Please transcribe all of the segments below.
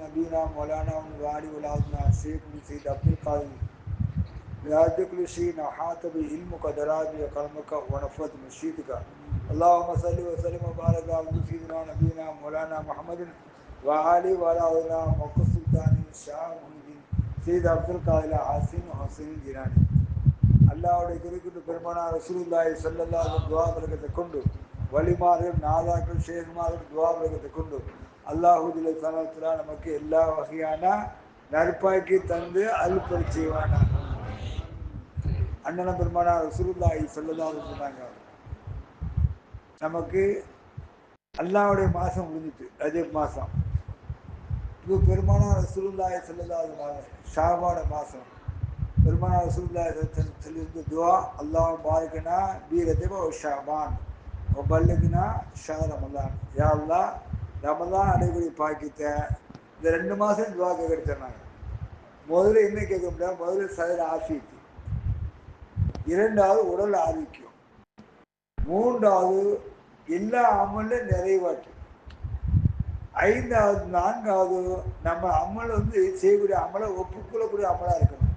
نبينا مولانا والوالي والعظمى الشيخ سيد عبد القادر بهذا كل شيء نحات بعلمك ودراج وكرمك ونفوذ مشيتك. اللهم صل وسلم وبارك على سيدنا نبينا مولانا محمد وعلي وعلى أولنا موقع السلطان الشاه محمد سيد عبد القادر حسين حسين جيلاني. அல்லாஹ்வுடைய குறிப்பிட்ட பெருமானார் ரசூலுல்லாஹி ஸல்லல்லாஹு அலைஹி வஸல்லம் துஆ பரக்கத்தை கொண்டு வலிமார்கள் நாதாக்கள் ஷேகுமார்கள் துஆ பரக்கத்தை கொண்டு அல்லாஹ் ஜல்ல ஸலாத்துல்லா நமக்கு எல்லா வகையான நற்பாக்கி தந்து அருள்பெற செய்வானா. அண்ணன் பெருமானார் ரசூலுல்லாஹி ஸல்லல்லாஹு அலைஹி சொன்னாங்க, நமக்கு அல்லாஹ்வுடைய மாதம் முடிஞ்சிட்டு ரஜப் மாதம். இப்போ பெருமானார் ரசூலுல்லாஹி ஸல்லல்லாஹு அலைஹி வஸல்லம் ஷாபான மாதம் பெருமானார் ரசூலுல்லாஹி சொல்லியிருந்த துஆ அல்லாஹ் பாரிக்னா பி ரஜப வ ஷஅபான் வ பல்லிக்னா ஷஹ்ர ரமலான். யா அல்லாஹ் ரமலான் அடையக்கூடிய பாக்கியத்தை இந்த 2 மாதம் துஆ கேட்கறாங்க. முதல்ல என்ன கேட்க முடியாது, முதல்ல சரீர ஆஃபியத், இரண்டாவது உடல் ஆரோக்கியம், மூன்றாவது எல்லா அமலும் நிறைவாக்கி, ஐந்தாவது நான்காவது நம்ம அமல் செய்யக்கூடிய அமலை ஒப்புக்கொள்ளக்கூடிய அமலா இருக்கணும்.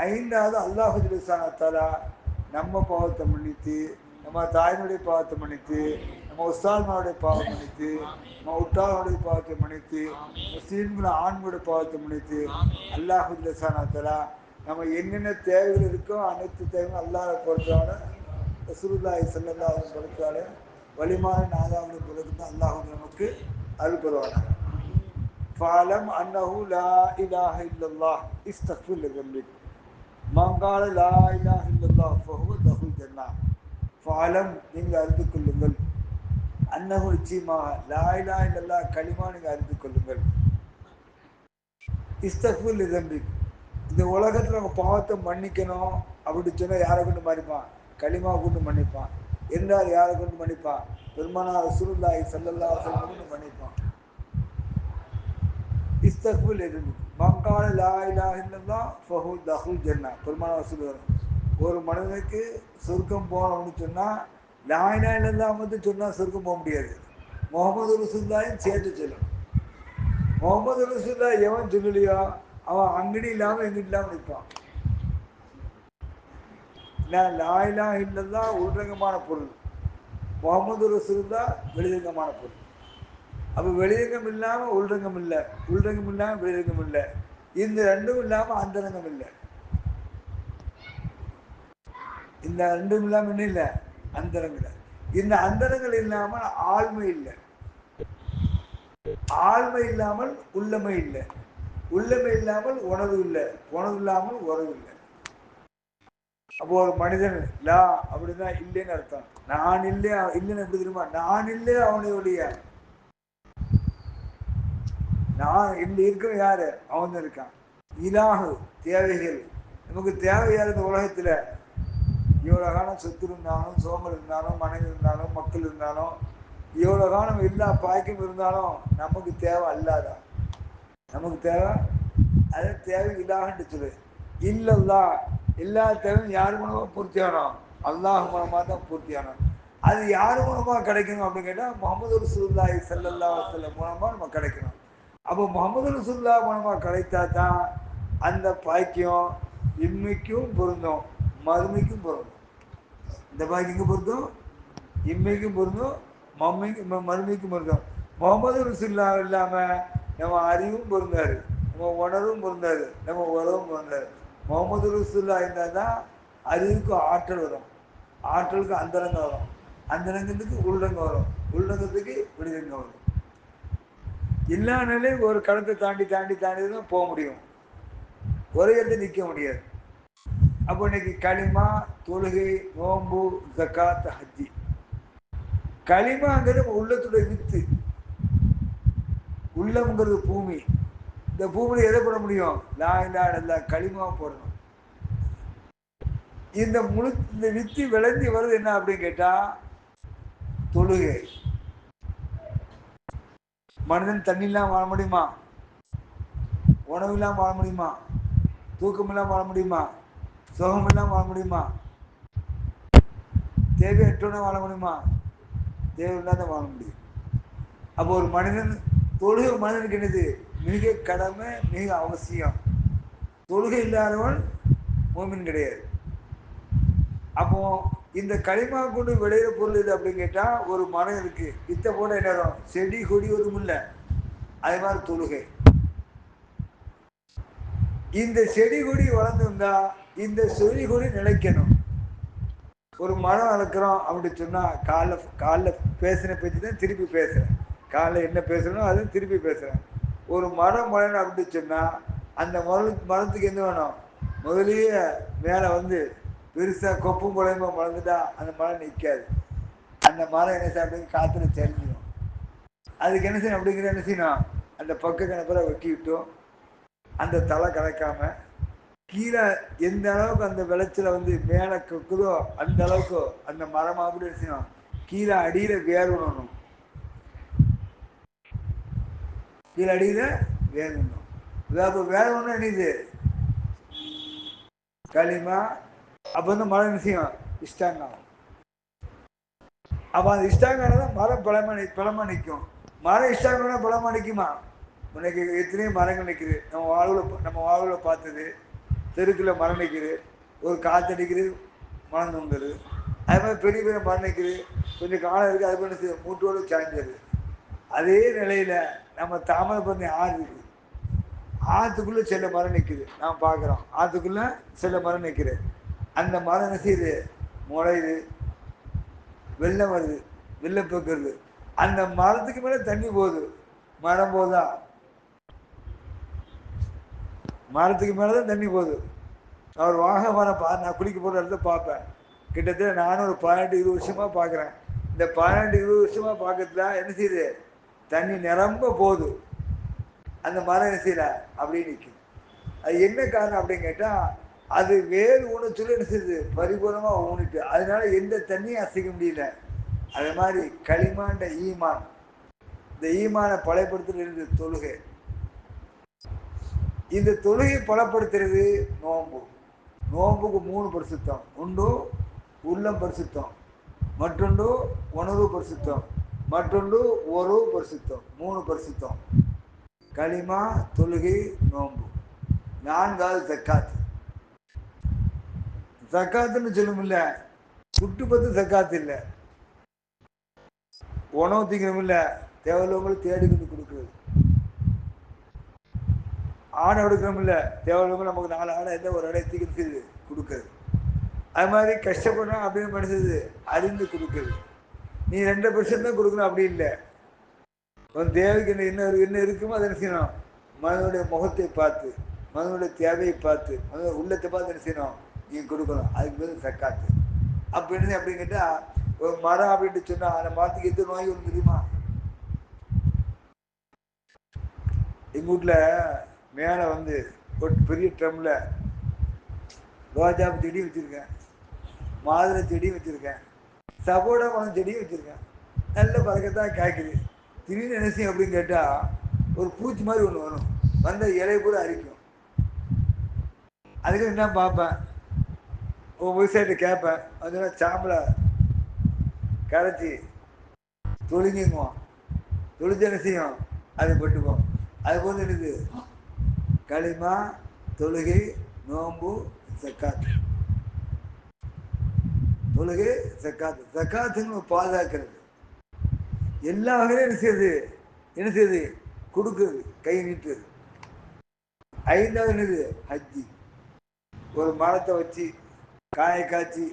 ஐந்தாவது அல்லாஹ் ஜல்ல தஆலா நம்ம பாவத்தை மன்னித்து, நம்ம தாயினுடைய பாவத்தை மன்னித்து, நம்ம உஸ்தாத்மாருடைய பாவத்தை மன்னித்து, நம்ம உற்றாருடைய பாவத்தை மன்னித்து, முஸ்லீம்கள் ஆண்களுடைய பாவத்தை மன்னித்து, அல்லாஹ் ஜல்ல தஆலா நம்ம என்னென்ன தேவைகள் இருக்கோ அனைத்து தேவையும் அல்லாஹ் பொறுத்தான ரசூலுல்லாஹி ஸல்லல்லாஹு அலைஹி வஸல்லம் பொறுத்தான வலிமான நாதாவுடைய பொறுத்து அல்லாஹ் நமக்கு அருள் பெறுவானாக. ஃபஅலம் அன்னஹு லா இலாஹ இல்லல்லாஹ் இஸ்தக்ஃபிர் லிதம்பிக் மங்கால லா இலாஹ இல்லல்லாஹ் ஃபஹுவ தஹுல் ஜன்னா. ஃபஅலம் நீங்கள் அறிந்து கொள்ளுங்கள், அன்னஹு நிச்சயமாக லா இலாஹ இல்லல்லாஹ் கலிமா நீங்கள் அறிந்து கொள்ளுங்கள். இஸ்தக்ஃபிர் லிதம்பிக் இந்த உலகத்தில் நம்ம பாவத்தை மன்னிக்கணும் அப்படின்னு சொன்னால் யாரை கொண்டு மன்னிப்பான்? களிமா கொண்டு மன்னிப்பான். என்றால் யாரை கொண்டு மன்னிப்பான்? பெருமானார் ரசூலுல்லாஹி ஸல்லல்லாஹு அலைஹி வஸல்லம் கொண்டு மன்னிப்பான். இஸ்தக்ஃபிர் லிதம்பிக் மங்கால லா இலாஹ இல்லல்லாஹ் ஃபஹுவ தஹுல் ஜன்னா. பெருமானார் ரசூலுல்லாஹி ஒரு மனிதனுக்கு சொர்க்கம் போகணும்னு சொன்னால் லா இலாஹ இல்லல்லாஹ் மட்டும் சொன்னால் சொர்க்கம் போக முடியாது, முகமது ரசூலுல்லாஹையும் சேர்த்து சொல்லணும். முகமது ரசூலுல்லாஹ் எவன் சொல்லலையோ அவன் அங்கடி இல்லாமல் எங்கிட்ட இல்லாமல் நிற்பான். லா இலாஹ இல்லல்லாஹ் உள்ரங்கமான பொருள், முகமது ரசூலுல்லாஹ் வெளிரங்கமான பொருள். அப்போ வெளிரங்கம் இல்லாமல் உள்ரங்கம் இல்லை, உள்ரங்கம் இல்லாமல் வெளிரங்கம் இல்லை, இந்த ரெண்டும் இல்லாமல் அந்தரங்கம் இல்லை. இந்த ரெண்டும் இல்லாமல் என்ன இல்லை? அந்தரங்கள். இந்த அந்தரங்கள் இல்லாமல் ஆழ்மை இல்லை, ஆழ்மை இல்லாமல் உள்ளமை இல்லை, உள்ளமை இல்லாமல் உணர்வு இல்லை, உணர்வு இல்லாமல் உறவு இல்லை. அப்போ ஒரு மனிதன் லா அப்படின்னா இல்லைன்னு அர்த்தம். நான் இல்லை இல்லைன்னு எப்படி தெரியுமா? நான் இல்லை அவனுடைய நான் இப்படி இருக்க யாரு? அவன் தான் இருக்கான். இலாகு தேவைகள் நமக்கு தேவையான இந்த உலகத்தில் இவ்வளோ காலம் சொத்து இருந்தாலும், சோம்பல் இருந்தாலும், மனைவி இருந்தாலும், மக்கள் இருந்தாலும், இவ்வளோ காலம் எல்லா பாய்க்கும் இருந்தாலும் நமக்கு தேவை அல்லாதா, நமக்கு தேவை அது தேவை இல்லாகன்னு சொல்லு. இல்லல்லா எல்லா தேவையும் யார் மூலமாக பூர்த்தியானோம்? அல்லாஹ் மூலமாக தான் பூர்த்தியானோம். அது யார் மூலமாக கிடைக்கணும் அப்படின்னு கேட்டால் முகமது ரசூலுல்லாஹி ஸல்லல்லாஹு அலைஹி வஸல்லம் மூலமாக நம்ம கிடைக்கணும். அப்போ முகமது ரசூலுல்லாஹ் மூலமாக கிடைத்தா தான் அந்த பாக்கியம் இம்மைக்கும் பொருந்தும், மறுமைக்கும் பொருந்தும். இந்த பாக்கியம் பொருந்தும், இம்மைக்கும் பொருந்தும், மறுமைக்கும் பொருந்தும். முகமது ரசூலுல்லாஹ் இல்லாமல் நம்ம அறிவும் பொருந்தாரு, நம்ம உணர்வும் பொருந்தாரு, நம்ம உறவும் பொருந்தாரு. முகமது ரசூலுல்லாஹ் இருந்தால் தான் அறிவுக்கு ஆற்றல் வரும், ஆற்றலுக்கு அந்தரங்கம் வரும், அந்தரங்கத்துக்கு உள்ளரங்கம் வரும், உள்ளரங்கத்துக்கு வெளிரங்கம் வரும். எல்லா நிலையும் ஒரு கடத்தை தாண்டி தாண்டி தாண்டி தான் போக முடியும், ஒரே இடத்துல நிற்க முடியாது. அப்போ இன்னைக்கு களிமா, தொழுகை, நோம்பு, ஜக்காத், ஹஜ்ஜி. களிமாங்கிறது உள்ளத்துடைய வித்து, உள்ளம்ங்கிறது பூமி. இந்த பூமியில் எதை போட முடியும்? லா இலாஹ இல்லல்லாஹ் களிமா போடணும். இந்த வித்து விளைஞ்சி வருது என்ன அப்படின்னு கேட்டா தொழுகை. மனிதன் தண்ணி இல்லாமல் வாழ முடியுமா? உணவு இல்லாமல் வாழ முடியுமா? தூக்கம் இல்லாமல் வாழ முடியுமா? சுகம் இல்லாமல் வாழ முடியுமா? தேவையற்றோட வாழ முடியுமா? தேவையில்லாத வாழ முடியும். அப்போ ஒரு மனிதன் தொழுகை மனிதனுக்கு என்னது? மிக கடமை, மிக அவசியம். தொழுகை இல்லாதவன் மூமின் கிடையாது. அப்போ இந்த களிமா கொண்டு விளையிற பொருள் இது அப்படின்னு கேட்டா, ஒரு மரம் இருக்கு, வித்த போட என்ன செடி கொடி ஒன்றும் இல்லை. அதே மாதிரி தொழுகை. இந்த செடி கொடி வளர்ந்துருந்தா இந்த செடி கொடி நிலைக்கணும். ஒரு மரம் வளர்க்குறோம் அப்படின்னு சொன்னா காலைல காலைல பேசின பேச்சு தான் திருப்பி பேசுறேன். காலைல என்ன பேசணும் அதுவும் திருப்பி பேசுறேன். ஒரு மரம் வளரணும் அப்படின்னு சொன்னா அந்த மரத்துக்கு என்ன வேணும்? முதலியே மேலே வந்து பெருசா கொப்பும் குழையுமா வளர்ந்துட்டா அந்த மரம் நிற்காது. அந்த மரம் என்ன செய்யும்? காத்துல தெரிஞ்சிடும். அதுக்கு என்ன செய்யணும் அப்படிங்கிற என்ன செய்யணும்? அந்த பக்க கணக்கில் வெட்டி விட்டோம். அந்த தலை கலக்காம கீழே எந்த அளவுக்கு அந்த விளைச்சல வந்து மேலே கொக்குதோ அந்த அளவுக்கு அந்த மரமா கூட செய்யணும். கீழே அடியில வேர்வணும். கீழே அடியில வேர்வணும். வேர்வணும் என்னது? களிமா. அப்ப வந்து மரம் என்ன செய்யும்? இஷ்டாங்க ஆகும். அப்ப அந்த இஷ்டாங்கானதான் மரம் பழமா நிற்கும். மரம் இஷ்டாங்கன்னா பழமா நிற்குமா? உனக்கு எத்தனையோ மரங்கள் நிற்குது. நம்ம வாழ்வுல பார்த்தது. தெருக்கில் மரம் நிற்குது, ஒரு காற்றடிக்குது, மரம் தோங்குது. அது மாதிரி பெரிய பெரிய மரம் நிற்குது, கொஞ்சம் காலம் இருக்குது, அது பண்ணி மூட்டோடு சாய்ஞ்சிருது. அதே நிலையில நம்ம தாமிரபரணி ஆறு இருக்குது. ஆற்றுக்குள்ள சில மரம் நிற்குது, நாம் பார்க்குறோம். ஆற்றுக்குள்ள சில மரம் நிற்குது. அந்த மரம் என்ன செய்யுது? முளையுது, வெள்ளம் வருது, வெள்ளப்பெக்குறது. அந்த மரத்துக்கு மேலே தண்ணி போகுது. மரம் போதா? மரத்துக்கு மேலே தான் தண்ணி போகுது. நான் ஒரு வாகனம் நான் குளிக்க போகிற இடத்த பார்ப்பேன். கிட்டத்தட்ட நானும் ஒரு 18-20 வருஷமா பார்க்குறேன். இந்த 18-20 வருஷமா பார்க்கறதுல என்ன செய்யுது? தண்ணி நிரம்ப போகுது. அந்த மரம் என்ன செய்யல? அப்படியே நிற்குது. அது என்ன காரணம் அப்படின்னு கேட்டால், அது வேறு ஊனச்சொல்லி என்ன செய்யுது? பரிபூர்ணமாக ஊனிட்டு, அதனால எந்த தண்ணியும் அசைக்க முடியல. அது மாதிரி களிமாண்ட ஈமான், இந்த ஈமானை பலப்படுத்துறது தொழுகை. இந்த தொழுகை பலப்படுத்துறது நோன்பு. நோன்புக்கு 3 பரிசுத்தம் உண்டு. உள்ளம் பரிசுத்தம், மற்றொன்று உணர்வு பரிசுத்தம், மற்றொன்று ஒரு பரிசுத்தம். 3 பரிசுத்தம். களிமா, தொழுகை, நோன்பு. 4வது ஜக்காத். ஜக்காத்துன்னு சொல்லுமில்ல, சுட்டு பத்து ஜக்காத்து இல்லை. உணவு திங்கிறோம் இல்லை, தேவையில்லவங்களுக்கு தேடி கொண்டு கொடுக்குறது. ஆணை எடுக்கிறோம் இல்லை, தேவையில்லவங்க நமக்கு 4 ஆணை எந்த ஒரு இடத்துக்கு கொடுக்குறது. அது மாதிரி கஷ்டப்படுறோம் அப்படின்னு படிச்சது அறிந்து கொடுக்குறது. நீ 2% தான் கொடுக்கணும் அப்படி இல்லை. உன் தேவைக்கு என்ன இருக்குமோ அதை என்ன செய்யணும்? மனிதனுடைய முகத்தை பார்த்து, மனிதனுடைய தேவையை பார்த்து, மனித உள்ளத்தை பார்த்து என்ன செய்யணும்? நீ கொடுக்கணும். அதுக்கு பேர் சக்காத்து. அப்படின்னு அப்படின்னு கேட்டா, ஒரு மரம் அப்படின்ட்டு சொன்னா அந்த மரத்துக்கு எத்தனை நோய் ஒன்று தெரியுமா? எங்க வீட்டுல மேல வந்து ஒரு பெரிய ட்ரம்ல ரோஜாப்பு செடி வச்சிருக்கேன், மாதுளை செடி வச்சிருக்கேன், சபோடா பழம் செடியும் வச்சிருக்கேன். நல்ல பறக்கத்தான் காய்க்குது. திடீர்னு என்ன செய்யும் அப்படின்னு கேட்டா, ஒரு பூச்சி மாதிரி ஒன்று வரும். வந்த இலையை கூட அரிக்கும். அதுக்கு என்ன பார்ப்பேன், விவசாயிட்ட கேட்பேன். அதனால சாம்பலை கரைச்சி தொழுங்கிக்குவோம். தொழிஞ்ச என்ன செய்யும்? அதை பட்டுப்போம். அது போல இருக்குது களிமா, தொழுகை, நோம்பு, சக்காத்து. தொழுகை, சக்காத்து. சக்காத்துன்னு பாதுகாக்கிறது. எல்லா வகையிலும் என்ன செய்யுது? கொடுக்குறது, கை நீட்டுறது. 5வது என்னது? ஹஜ்ஜி. ஒரு மரத்தை வச்சு காய காய்ச்சி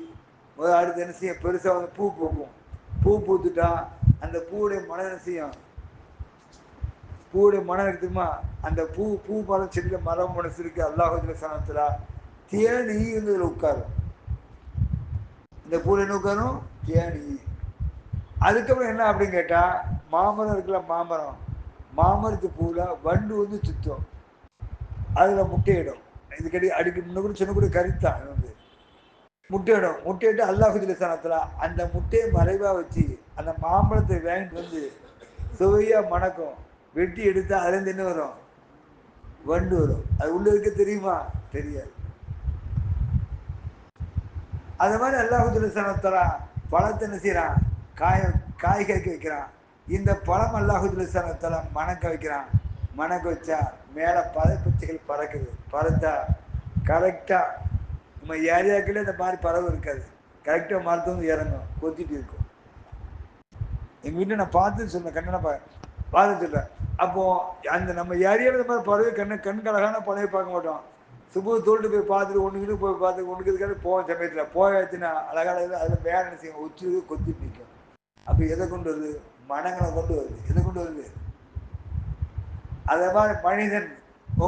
அடுத்து என்ன செய்யும்? பெருசா வந்து பூ பூக்கும். பூ பூத்துட்டா அந்த பூவுடைய மனம் என்ன செய்யும்? பூவுடைய மனம் இருக்குமா? அந்த பூ மரம் செடியில மரம் மனசு இருக்கு. அல்லாஹ் சனத்துல தேனி வந்து இதுல உட்காரும். இந்த பூல என்ன உட்காரும்? தேனி. அதுக்கப்புறம் என்ன அப்படின்னு கேட்டா, மாமரம் இருக்குல்ல, மாமரத்து பூல வண்டு வந்து சுத்தம். அதுல முட்டையிடும். இதுக்கடி அடிக்க முன்ன கூட சொன்ன கூட கருத்தான் வந்து முட்டையிடும். முட்டையிட்டு அல்லாஹ் சனத்துல அந்த முட்டையை மறைவா வச்சு அந்த மாம்பழத்தை வாங்கிட்டு வந்து சுவையா மணக்கும். வெட்டி எடுத்தா அதுல இருந்து என்ன வரும்? வண்டு வரும். அது உள்ள இருக்க தெரியுமா? தெரியாது. அது மாதிரி அல்லாஹ் பழத்தை என்ன செய்யறான்? காய் காய்கறிக்க வைக்கிறான். இந்த பழம் அல்லாஹ் மணக்க வைக்கிறான். மணக்க வச்சா மேலே பறவைப்பூச்சிகள் பறக்குது. பறந்தா கரெக்டாக நம்ம ஏரியாக்குள்ளே இந்த மாதிரி பறவை இருக்காது. கரெக்டாக மரத்து வந்து இறங்கும், கொத்திட்டு இருக்கும். எங்கள் வீட்டில் நான் பார்த்து சொல்றேன், கண்ணனை பார்த்து சொல்றேன். அப்போ அந்த நம்ம ஏரியாவில் இந்த மாதிரி பறவை கண் கழகான பறவை பார்க்க மாட்டோம். சுபு தோல்ட்டு போய் பார்த்துட்டு ஒன்றுக்கிட்டு போய் பார்த்து ஒன்றுக்கிறதுக்காக போவோம். சமயத்தில் போயாச்சுன்னா அழகாக அதில் மேலே என்ன செய்யும், உச்சி கொத்திட்டு நிற்கும். அப்போ எதை கொண்டு வருது? மனங்களை கொண்டு வருது. எதை கொண்டு வருது? அதே மாதிரி மனிதன்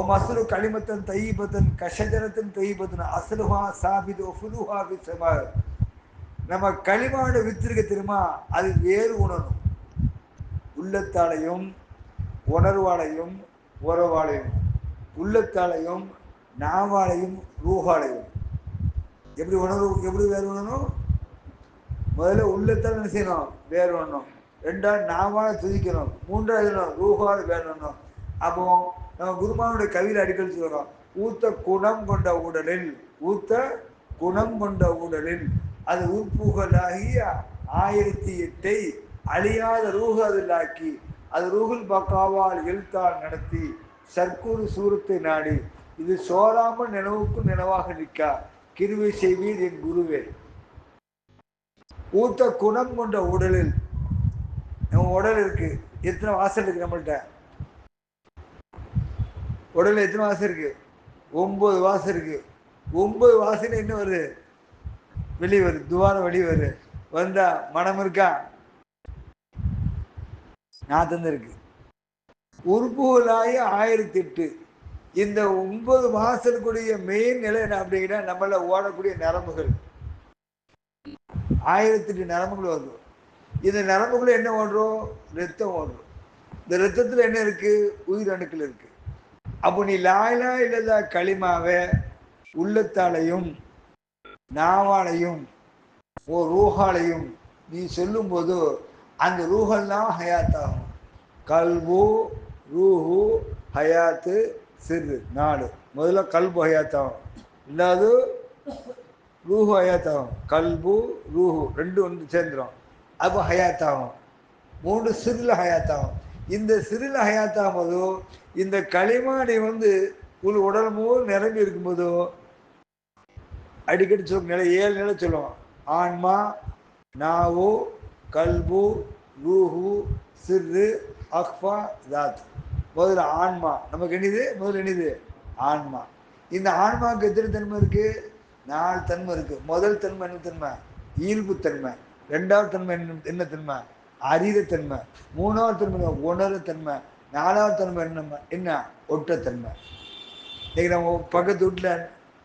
மசுரு களிமத்தன் தையீபத்தன் கஷஜரத்தின் தையீபத்தன் அசலுஹா சாபிது ஃபுலுஹா பிஸ்ஸமா. நம்ம களிமாவோட வித்திருக்க தெரியுமா? அது வேறு உணரும். உள்ளத்தாலையும் உணர்வாலையும் உறவாலையும், உள்ளத்தாலையும் நாவாலையும் ரூஹாலையும். எப்படி உணர்வு, எப்படி வேறு உணரும்? முதல்ல உள்ளத்தால் என்ன செய்யணும்? வேறு ஒன்றும். ரெண்டாவது நாவால துதிக்கணும். மூன்றாவது ரூஹால் வேணும். அப்போ நம்ம குருமானுடைய கவிதை அடிக்கடி சொல்றோம், ஊத்த குணம் கொண்ட உடலில், ஊத்த குணம் கொண்ட உடலில் அது உட்புகளாகிய 1008 அழியாத ரூஹு அதிலாக்கி அது ரூஹுல் பக்காவால் எழுத்தால் நடத்தி சர்க்குரு சூரத்தை நாடி இது சோராமல் நினைவுக்கும் நினைவாக நிற்கா கிருவை செய்வீர் என் குருவே. ஊத்த குணம் கொண்ட உடலில், நம்ம உடல் இருக்கு, எத்தனை வாசல் இருக்கு நம்மள்கிட்ட? உடல்ல எத்தனை வாசல் இருக்கு? 9 வாசல் இருக்கு. 9 வாசல் என்ன வருது? வெளியே வருது, துவாரம் வெளியே வருது. வந்தா மனம் இருக்கா? நாத்தம் இருக்கு. உறுப்புகளாகி 1008. இந்த 9 வாசலுக்குரிய மெயின் நிலை என்ன அப்படின்னா, நம்மள ஓடக்கூடிய நரம்புகள் 1008 நரம்புகள் வருது. இந்த நரம்புக்குள்ள என்ன ஓடுறோம்? ரத்தம் ஓடுறோம். இந்த ரத்தத்தில் என்ன இருக்கு? உயிர் அணுக்கள் இருக்கு. அப்போ நீ லாயிலா இல்லதா களிமாவே உள்ளத்தாலையும் நாவாலையும் ரூஹாலையும் நீ சொல்லும் போது அந்த ரூஹெல்லாம் ஹயாத்தாகும். கல்பு ரூஹு ஹயாத்து சிறு 4. முதல்ல கல்பு ஹயாத்தாகும், இல்லாது ரூஹு ஹயாத்தாகும். கல்பு ரூஹு 2 வந்து சேர்ந்துடும், அப்போ ஹயாத்தாகும். 3 சிறுல ஹயாத்தாகும். இந்த சிறுல ஹயாத்தாகும் போதோ இந்த களிமானை வந்து ஒரு உடல் மூணு நிரம்பி இருக்கும்போதோ அடிக்கடி சொல்லும் நிலை 7 நிலை சொல்லுவோம். ஆன்மா, நாவு, கல்பு, ரூஹு, சிறு, அக்ஃபா, தாத். முதல்ல ஆன்மா நமக்கு என்னது? முதல்ல என்னது? ஆன்மா. இந்த ஆன்மாவுக்கு எத்தனை தன்மை இருக்கு? 4 தன்மை இருக்கு. முதல் தன்மை என்ன தன்மை? ஈர்ப்பு தன்மை. ரெண்டாவது தன்மை என்ன தன்மை? அறிதத்தன்மை. மூணாவது தன்மை உணர்தன்மை. நாலாவது தன்மை என்ன? ஒட்டத்தன்மை. இன்னைக்கு நம்ம பக்கத்து வீட்டில்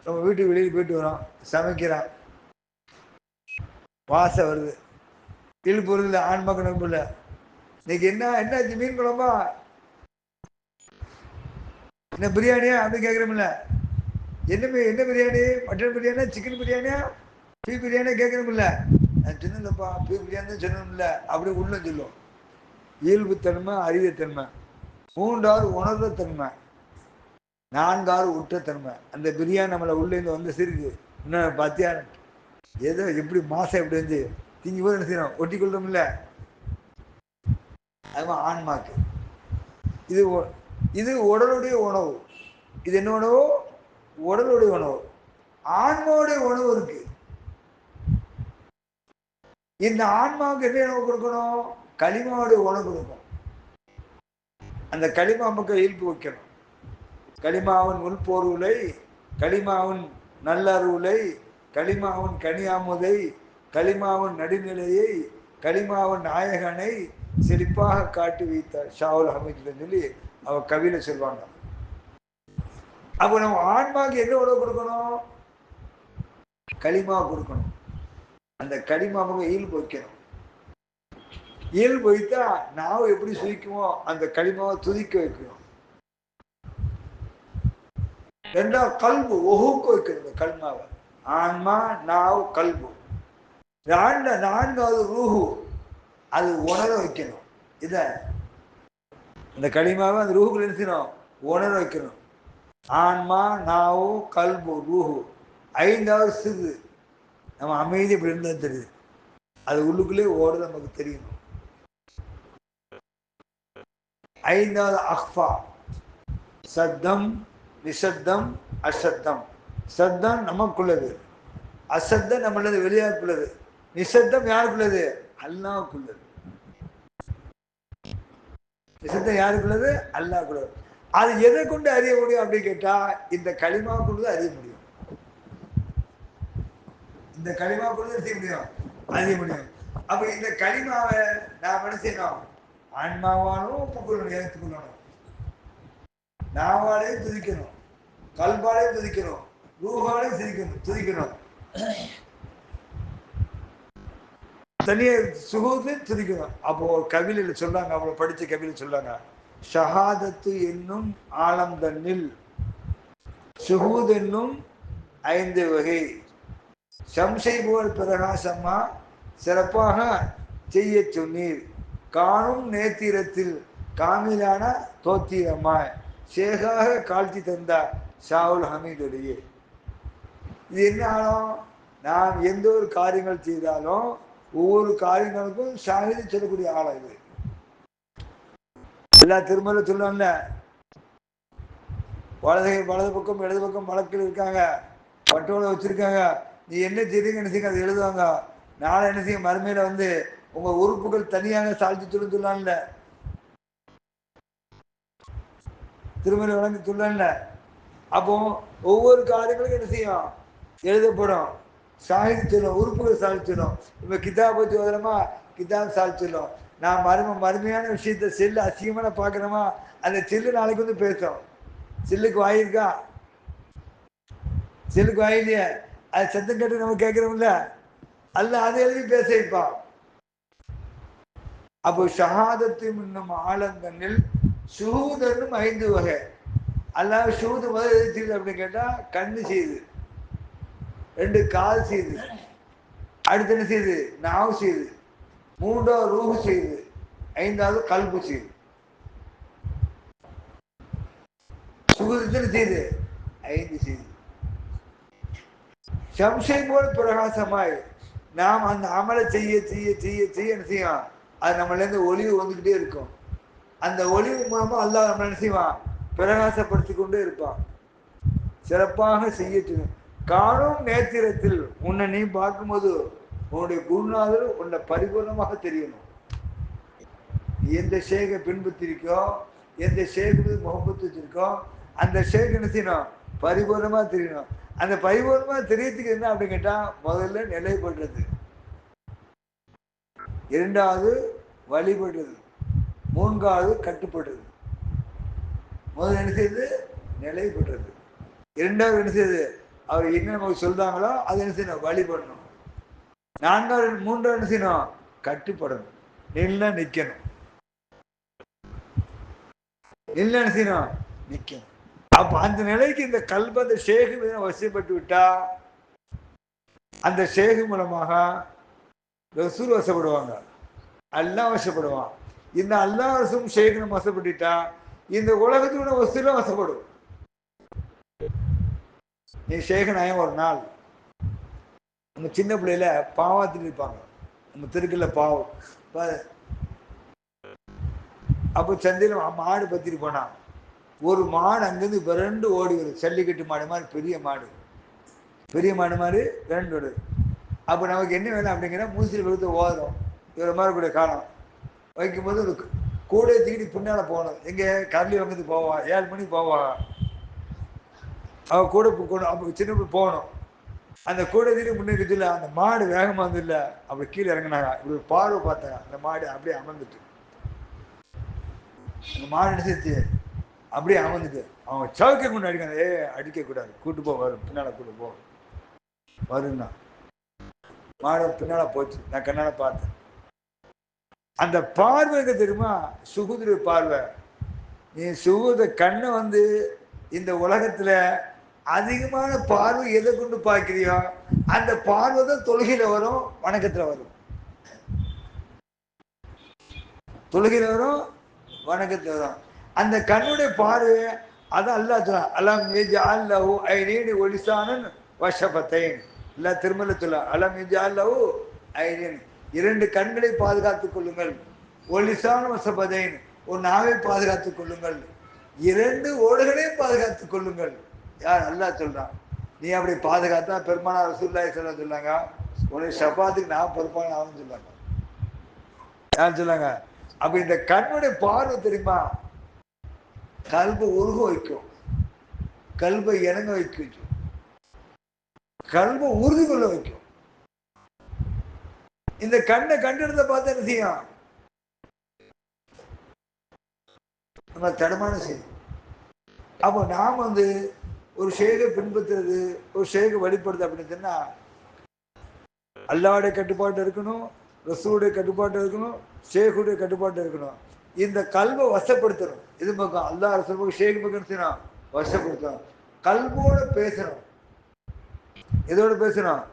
நம்ம வீட்டுக்கு வெளியில் போயிட்டு வரோம், சமைக்கிறோம், வாசம் வருது, இழுப்பு வருது, ஆன்மாக்கு நம்ப இல்லை. இன்னைக்கு என்னாச்சு? மீன் குழம்பா? என்ன பிரியாணியா அப்படின்னு கேட்குறோம்ல. என்ன பிரியாணி? மட்டன் பிரியாணியா, சிக்கன் பிரியாணியா, பீஃப் பிரியாணியா கேட்குறோம்ல. நான் சொன்னேன்லப்பா பீஃப் பிரியாணி தான் சொன்னோம்ல, அப்படி உள்ள சொல்லுவோம். இயல்புத்தன்மை, அறிவுத்தன்மை. மூன்றாவது உணர்வுத்தன்மை. 4வது உற்றத்தன்மை. அந்த பிரியாணி நம்மளை உள்ளேருந்து வந்து சிரிக்கு. இன்னும் பார்த்தியா ஏதோ எப்படி மாசம் எப்படி வந்து திங்கி போது என்ன செய்யணும்? ஒட்டி கொள்றோம்ல. அது ஆன்மாக்கு. இது உடலுடைய உணவு. இது என்ன உணவு? உடலுடைய உணவு. ஆன்மாவுடைய உணவு இருக்கு. இந்த ஆன்மாவுக்கு என்ன உணவு கொடுக்கணும்? களிமாவுடைய உணவு கொடுக்கணும். அந்த களிமா மக்கள் ஈர்ப்பு வைக்கணும். களிமாவின் உள்பொருளை, களிமாவின் நல்லருளை, களிமாவின் கனியாமுதை, களிமாவின் நடுநிலையை, களிமாவின் நாயகனை செழிப்பாக காட்டி வைத்தார் ஷாவுல் ஹமீதுன்னு சொல்லி அவர் கவியில சொல்வாங்க. அப்போ நம்ம ஆன்மாவுக்கு என்ன உணவு கொடுக்கணும்? களிமா கொடுக்கணும். அந்த களிமாவுக்கு இயல்பு வைக்கணும். இயல்பு வைத்தா நாவு எப்படி சுதிக்குமோ அந்த களிமாவை துதிக்க வைக்கணும். ரெண்டாவது கல்பு ஒஹுக்கு வைக்கணும். கல்மாவை ஆன்மா, நாவு, கல்பு. 4வது ரூஹு, அது உணர வைக்கணும். இத இந்த களிமாவை அந்த ரூஹுக்குள்ள என்ன செய்யணும்? உணர வைக்கணும். ஆன்மா, நாவு, கல்பு, ரூஹு. 5வது சிறு, நம்ம அமைதி இப்படி இருந்தா தெரியுது, அது உள்ளுக்குள்ளே ஓடுது, நமக்கு தெரியணும். 5வது அக்ஃபா, சத்தம், நிசத்தம், அசத்தம். சத்தம் நமக்குள்ளது, அசத்தம் நம்மளது வெளியாக்குள்ளது, நிசத்தம் யாருக்குள்ளது? அல்லாஹ்வுக்குள்ளது. நிசத்தம் யாருக்குள்ளது? அல்லாஹ்வுக்குள்ளது. அது எதை கொண்டு அறிய முடியும் அப்படின்னு கேட்டா இந்த களிமாக்குள்ளது அறிய முடியும். இந்த களிமாக்குள்ளது செய்ய முடியும், அறிய முடியும். அப்ப இந்த களிமாவை நாம் என்ன செய்யணும்? ஆன்மாவாலும் புகழணும், ஏற்றுக்கொள்ளணும். நாவாலையும் துதிக்கணும், கல்பாலையும் துதிக்கணும், ரூஹாலையும் துதிக்கணும். தனியே சுகூத்தையும் துதிக்கணும். அப்போ கவிதையில் சொல்றாங்க, அவளை படிச்ச கவிதையில் சொல்றாங்க, ஷஹாதத்து என்னும் ஆலம் தன்னில் சுகூத் என்னும் 5 வகை சம்சை போல் பிரகாசமா சிறப்பாக செய்ய சொன்னீர். காணும் நேத்திரத்தில் காமிலான தோத்திரமாய் சேகாக காட்சி தந்தார் ஷாவுல் ஹமீதுடைய. இது என்ன ஆகும்? நாம் எந்த ஒரு காரியங்கள் செய்தாலும் ஒவ்வொரு காரியங்களுக்கும் ஷாஹிது சொல்லக்கூடிய ஆளம் இது. எல்லா திருமலை சொல்லல, வலது பக்கம் இடது பக்கம் வழக்கில் இருக்காங்க, பட்டோலை வச்சிருக்காங்க. நீ என்ன செய்றீங்க என்ன செய்யுங்க அதை எழுதுவாங்க. நாளை என்ன செய்ய மறுமையில வந்து உங்க உறுப்புகள் தனியாக சாட்சி சொல்லலாம்ல, திருமலை வழங்கி சொல்லல. அப்போ ஒவ்வொரு காரியங்களுக்கும் என்ன செய்யும்? எழுதப்படும், சாஹித் சொல்லும், உறுப்புகள் சாதிச்சிடும். இப்ப கிதாப் பத்தி ஓதுறோமா, கிதாப் சாதிச்சிடும். நான் மருமையான விஷயத்த செல்லு அசிங்கமான பாக்குறோமா, அந்த செல்லு நாளைக்கு வந்து பேசும். செல்லுக்கு வாயிருக்கா? செல்லுக்கு வாயிலையே, அது சத்தம் கேட்டு நம்ம கேட்கிறோம்ல, அல்ல அதை எழுதி பேச வைப்பான். அப்போ ஷஹாதத்து என்னும் ஆலங்கண்ணில் ஷூத் என்னும் 5 வகை. அல்லாஹ் ஷூது முதல் எது செய்யுது அப்படின்னு கேட்டா கண்ணு செய்யுது, 2 கால் செய்யுது, அடுத்து என்ன செய்யுது? நாவு செய்யுது, 3வது ரூஹு செய்யுது, 5வது கல்பு செய்யுது. சுகுதத்தில் செய்யுது 5 செய்யுது. சம்சை போல் பிரகாசமாய் நாம் அந்த அமலை செய்ய செய்ய செய்ய செய்ய என்ன செய்யும்? அது நம்மள இருந்து ஒளிவு வந்துகிட்டே இருக்கும். அந்த ஒளிவு மூலமா அல்லாஹ் நம்ம என்ன செய்வான்? பிரகாசப்படுத்தி கொண்டே இருப்பான். சிறப்பாக செய்ய காணும் நேத்திரத்தில் உன்னை நீ பார்க்கும்போது உன்னுடைய குருநாதர் உன்னை பரிபூர்ணமாக தெரியணும். எந்த ஷேகை பின்பற்றிருக்கோ, எந்த ஷேக்கு முகப்பத்து வச்சிருக்கோ, அந்த ஷேக் என்ன செய்யணும்? பரிபூர்ணமா தெரியணும். அந்த பரிபூர்ணமா தெரியறதுக்கு என்ன அப்படின்னு கேட்டா முதல்ல நிலைப்படுறது, 2வது வழிபடுறது, 3வது கட்டுப்படுறது. முதல்ல என்ன செய்யுது? நிலைப்படுறது. 2வது என்ன செய்யுது? அவர் என்ன நமக்கு சொல்றாங்களோ அதை என்ன செய்யணும்? வழிபடணும். 3வது என்ன செய்யணும்? கட்டுப்படணும். நில்ல நிக்கணும், நில்ல என்ன செய்யணும்? நிக்கணும். அப்ப அந்த நிலைக்கு இந்த கல்ப அந்த ஷேகு வசப்பட்டு விட்டா அந்த ஷேகு மூலமாக ரசூல் வசப்படுவாங்க, அல்லாஹ் வசப்படுவான். இந்த அல்லாஹ் வசம் ஷேகு வசப்பட்டுட்டா இந்த உலகத்தோட வசூல வசப்படும். நீ ஷேகனாயம் ஒரு நாள் நம்ம சின்ன பிள்ளையில பாவத்தில் இருப்பாங்க, நம்ம தெருக்குல பாவம். அப்போ சந்தையில் மாடு பத்திட்டு போனா ஒரு மாடு அங்கிருந்து விரண்டு ஓடி வருது, ஜல்லிக்கட்டு மாடு மாதிரி பெரிய மாடு, பெரிய மாடு மாதிரி விரண்டு வருது. அப்போ நமக்கு என்ன வேணும் அப்படிங்கிற மூசில் விழுத்து ஓதுறோம். இவரை மாதிரி கூட காலம் வைக்கும்போது ஒரு கூடையை தூக்கிட்டு பின்னால போகணும். எங்க கரளி வங்கத்துக்கு போவா, 7 மணிக்கு போவா, அவ கூட அப்போ சின்ன போகணும். அந்த கூடை தூக்கி முன்னேறி இல்லை, அந்த மாடு வேகமாக வந்து இல்லை, அப்படி கீழே இறங்கினாங்க. இப்படி ஒரு பார்வை பார்த்தாங்க, அந்த மாடு அப்படியே அமர்ந்துட்டு, அந்த மாடு நினைச்சிருச்சு அப்படியே அமர்ந்துட்டு அவங்க சவுக்கை கொண்டு அடிக்காங்க. அடிக்க கூடாது, கூட்டு போ, வரும் பின்னால கூட்டு போ வருன்னா மாடு பின்னால போச்சு. நான் கண்ணால பார்த்தேன். அந்த பார்வைக்கு தெரியுமா? சுகுதிர பார்வை. நீ சுகுத கண்ணை வந்து இந்த உலகத்துல அதிகமான பார்வை எதை கொண்டு பார்க்கிறியோ அந்த பார்வை தான் தொழுகையில வரும், வணக்கத்துல வரும். தொழுகையில வரும், வணக்கத்துல வரும். அந்த கண்ணுடைய பார்வை அதான் அல்லாஹ் சொல்றான், அலம் யஜ்அல் லஹு ஐனைனி வ லிசானன் வ ஷஃபத்தைன். அல்லாஹ் திருமலை சொல்றான், அலம் யஜ்அல் லஹு ஐனைனி, 2 கண்களை பாதுகாத்துக் கொள்ளுங்கள், வ லிசானன் வ ஷஃபத்தைன், ஒரு நாவை பாதுகாத்துக் கொள்ளுங்கள். 2 ஓடுகளையும் பாதுகாத்துக் கொள்ளுங்கள். யார்? அல்லாஹ் சொல்றான். நீ அப்படி பாதுகாத்தா பெருமானார் ரசூலுல்லாஹி ஸல்லல்லாஹு அலைஹி சொன்னாங்க, உனக்கு ஷஃபாத்துக்கு நான் பொறுப்பான ஆகும்னு சொன்னாங்க. யார் சொன்னாங்க? அப்ப இந்த கண்ணுடைய பார்வை தெரியுமா, கல்பை உருக வைக்கும், கல்பை இணங்க வைக்கும், கல்பை உறுதி கொள்ள வைக்கும். இந்த கண்ணை கண்டிடத்தை பார்த்து என்ன செய்யும்? நம்ம தடுமான செய்யும். அப்போ நாம் ஒரு ஷேகை பின்பற்றுறது, ஒரு ஷேகை வழிபடுறது அப்படின்னு சொன்னா அல்லாவுடைய கட்டுப்பாட்டு இருக்கணும், ரசூலுடைய கட்டுப்பாட்டு இருக்கணும், ஷேகுடைய கட்டுப்பாட்டு இருக்கணும். இந்த கல்வை வசப்படுத்தணும். இது பக்கம் அல்லாஹ் ரசூல் ஷேக் பக்கம் வசப்படுத்தணும். கல்வோட பேசணும். எதோட பேசணும்?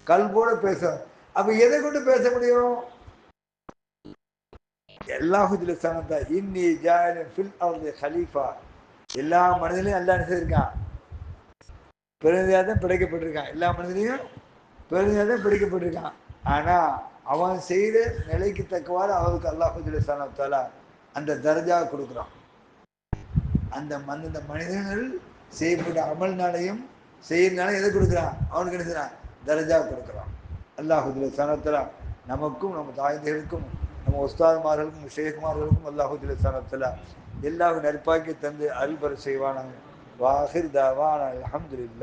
கல்வோட பேசணும். அப்ப எதை கொண்டு பேச முடியும்? இன்னி ஜாயிலுன் ஃபில் அர்தி ஹலீஃபா. எல்லா மனிதனையும் அல்லாஹ் நினைச்சிருக்கான், பிரதிநிதியாக தான் படைக்கப்பட்டிருக்கான். எல்லா மனிதனையும் பிரதிநிதியாக தான் படைக்கப்பட்டிருக்கான். ஆனா அவன் செய்த நிலைக்கு தக்கவாறு அவருக்கு அல்லாஹ் அந்த தர்ஜா கொடுக்குறான். அந்த மனிதர்கள் செய்யப்பட்ட அமல்னாலையும் செய்யறதுனால எதை கொடுக்குறான்? அவனுக்கு என்ன செய்யறான்? தர்ஜா கொடுக்குறான். அல்லாஹ் நமக்கும் நம்ம தாய்ந்தர்களுக்கும் நம்ம உஸ்தாத்மார்களுக்கும் ஷேக்மார்களுக்கும் அல்லாஹ் எல்லா நற்பாக்கி தந்து அல்பர் செய்வானாங்க. வாஹிர் தாவான அல்ஹம்துலில்லாஹ்.